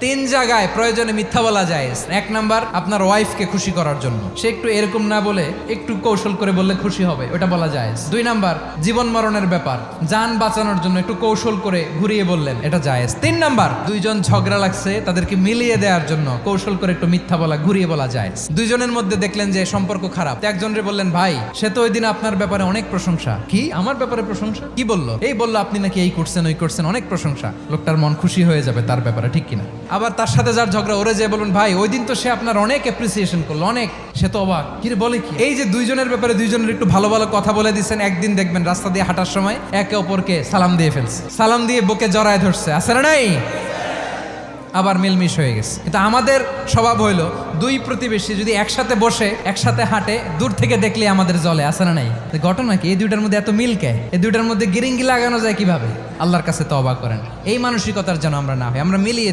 তিন জায়গায় প্রয়োজনে মিথ্যা বলা যায়। এক নাম্বার, আপনার ওয়াইফকে খুশি করার জন্য, সে একটু এরকম না বলে একটু কৌশল করে বললে খুশি হবে, ওটা বলা যায়। দুই নাম্বার, জীবন মরণের ব্যাপার, যান বাঁচানোর জন্য একটু কৌশল করে ঘুরিয়ে বললেন, এটা জায়েজ। তিন নাম্বার, দুইজন ঝগড়া লাগছে তাদেরকে মিলিয়ে দেওয়ার জন্য কৌশল করে একটু মিথ্যা বলা, ঘুরিয়ে বলা যায়। দুইজনের মধ্যে দেখলেন যে সম্পর্ক খারাপ, একজনরে বললেন, ভাই সে তো ওই দিন আপনার ব্যাপারে অনেক প্রশংসা। কি আমার ব্যাপারে প্রশংসা? কি বললো? এই বললো আপনি নাকি এই করছেন ওই করছেন, অনেক প্রশংসা। লোকটার মন খুশি হয়ে যাবে তার ব্যাপারে, ঠিক কিনা? আবার তার সাথে যার ঝগড়া, ওরে যে বলুন, ভাই ওই দিন তো সে আপনার অনেক অ্যাপ্রিসিয়েশন করলো, অনেক, সে তো অবাক, কি রে বলে কি? এই যে দুইজনের ব্যাপারে দুইজনের একটু ভালো ভালো কথা বলে দিচ্ছেন, একদিন দেখবেন রাস্তা দিয়ে হাঁটার সময় একে অপরকে সালাম দিয়ে ফেলছে, সালাম দিয়ে বুকে জড়ায় ধরছে, আছে না নাই? আবার মিলমিশ হয়ে গেছে। কিন্তু আমাদের স্বভাব হইলো, দুই প্রতিবেশী যদি একসাথে বসে একসাথে হাঁটে, দূর থেকে দেখলে আমাদের জলে, আছে না নাই? ঘটনা কি? এই দুইটার মধ্যে এত মিল কে? এই দুইটার মধ্যে গিরিঙ্গি লাগানো যায় কিভাবে? আল্লাহর কাছে তওবা করেন, এই মানসিকতার যেন আমরা না হয়, আমরা মিলিয়ে